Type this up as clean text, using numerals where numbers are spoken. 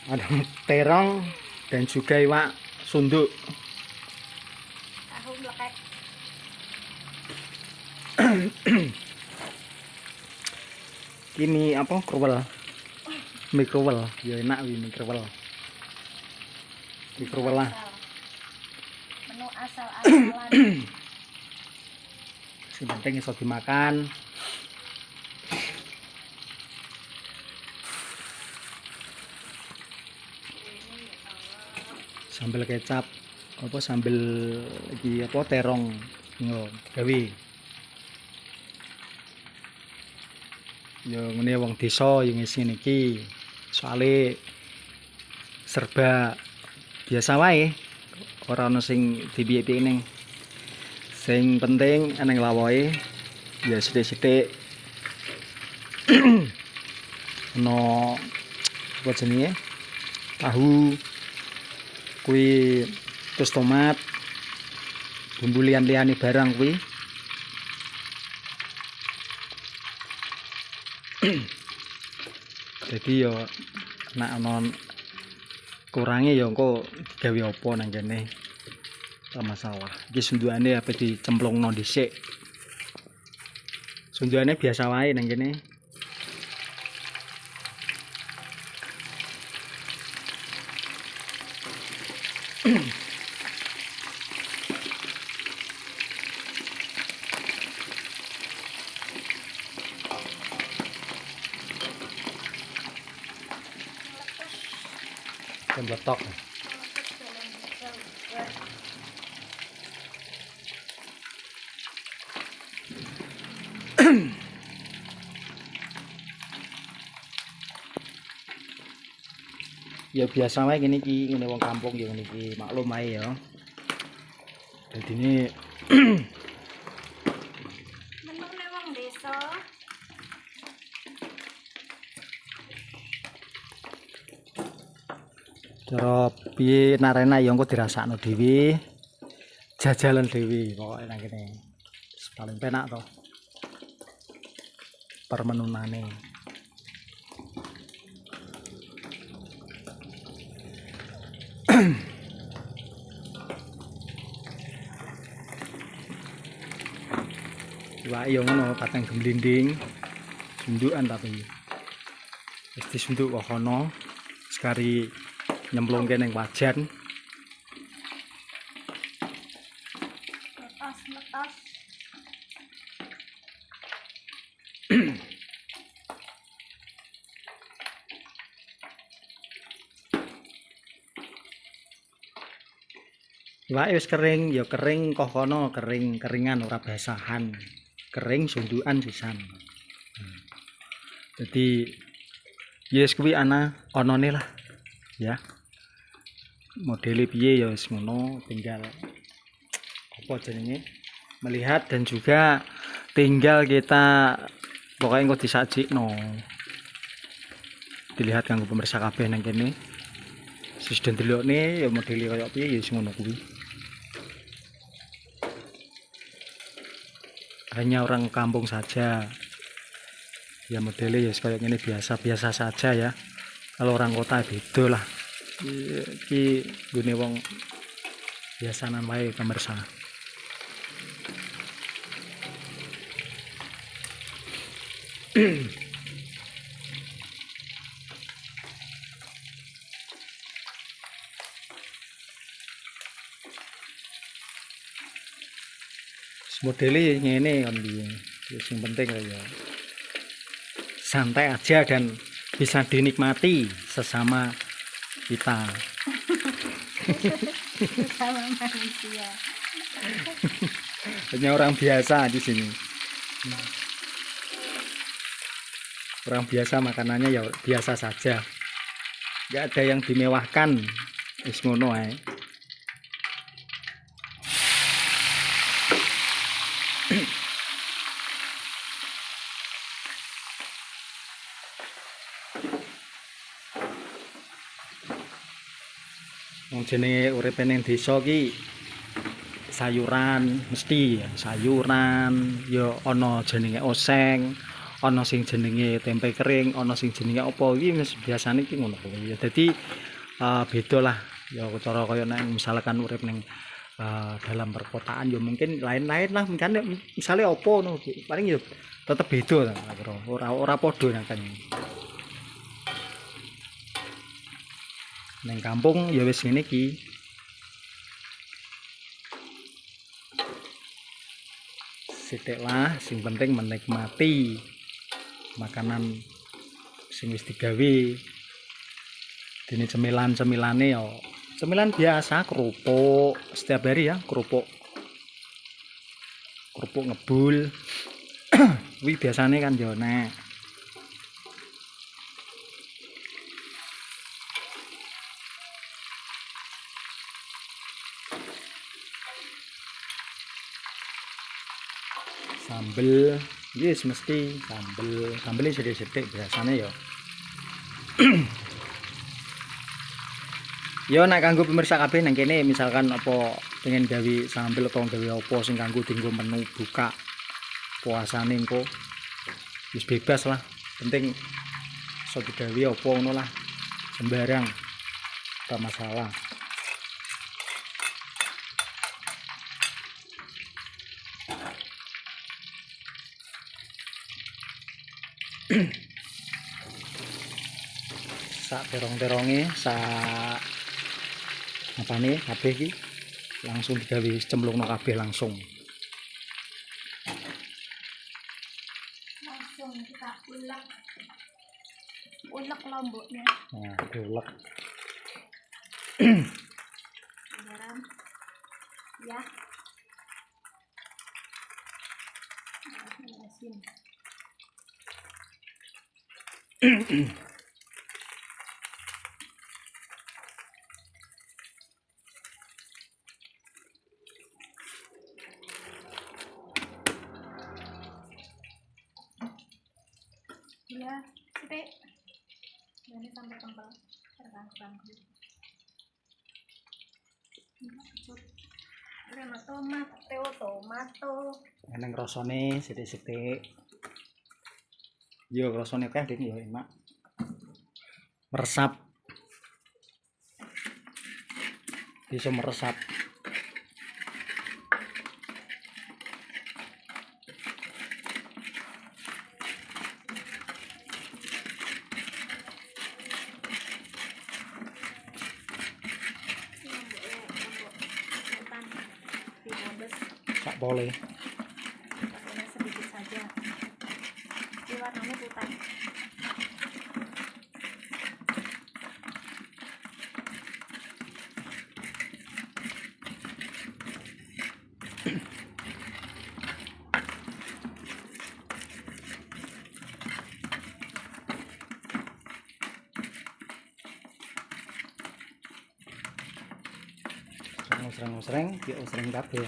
Ada terong dan juga iwak sunduk. Tahu melekat. Ini apa krowel? Mikrowel, ya enak wi mikrowel. Mikrowel lah. Menu asal-asalan. Yang penting iso dimakan. Sambal kecap, apa sambal iki apa terong ngono gawe. Ya ngene wong desa yang ngisi niki. Soale serba biasa wae. Ora ono sing dipiye-piye ning. Sing penting eneng lawoke ya sithik-sithik. Ono apa jenenge? Tahu kuwi terus tomat bumbu liyan-liyane barang kuwi. Jadi yo nek ana kurange ya engko gawe apa nang kene. Ora masalah. Iki sundukane apa dicemplungno dhisik. Sundukane biasa wae nang kene. Pembetok. Ya biasa wae ngene iki, ngene wong kampung ya ngene iki, maklum ae ya. Dadine Menune wong desa. cara piye narena ya engko dirasakno dhewe. Jajalan dhewe pokoke nang kene. Paling penak to. Permenunane. Wah, iya ngono pateng gemblinding. Sundukan tapi. Wis disunduk kok kono. Sekari nyemplungke ning wajan. Letas. Iwake wis kering, ya kering kok kono, keringan ora basahan. Kering sundukan sisan. Jadi yes kuwi onone lah. Ya. Modele piye ya wis ngono, tinggal apa jenenge? Melihat dan juga tinggal kita pokoknya engko disajikno. Dilihat kanggo pemirsa kabeh nang kene. Sistem delokne ya modele kaya piye ya wis ngono kuwi. Hanya orang kampung saja ya modelnya ya kayak gini biasa-biasa saja ya. Kalau orang kota beda lah. Iki gune wong biasanan wae pemirsa. Modelnya ngene kan piye. Yang penting ya santai aja dan bisa dinikmati sesama kita. Sama manusia. Hanya orang biasa di sini. Orang biasa makanannya ya biasa saja. Enggak ada yang dimewahkan. Wis ngono ae. Wong jenenge uripe ning desa ki sayuran mesti ya, sayuran ya ana jenenge oseng, ana sing jenenge tempe kering, ana sing jenenge apa iki biasane iki ngono kuwi. Ya dadi beda lah ya cara kaya nek misalkan urip ning dalam perkotaan ya mungkin lain-lain lah kan misalnya apa ngono paling ya tetep beda lah ora padha nang kan. Neng kampung ya wis ngene iki. Sithik lah, sing penting menikmati makanan sing wis digawe. Dene cemilan-cemilane ya cemilan biasa, kerupuk setiap hari ya, kerupuk ngebul. Kuwi biasane kan ya nek sambel, yes mesti sambelnya sedikit biasanya ya. Yo nek kanggo pemirsa kabeh nang kene misalkan apa pengen gawe sambel atau gawe apa sing kanggo dienggo menu buka puasane engko wis bebas lah. Penting iso digawe apa ngono lah. Sembarang. Ora masalah. Sak terong-teronge sak apane kabeh iki langsung digawe cemplungno kabeh langsung kita ulek lomboknya. nah ulek Garam ya, asin. Ya, sithik. Ini sampai kempel, terganggu. Ini tomato. eneng rasane sithik-sithik. Yo rasane akeh iki ya enak. Meresap. Bisa meresap. Tak boleh. Sedikit saja. Ini warnanya putih. Sereng-sereng, ya sereng kabeh.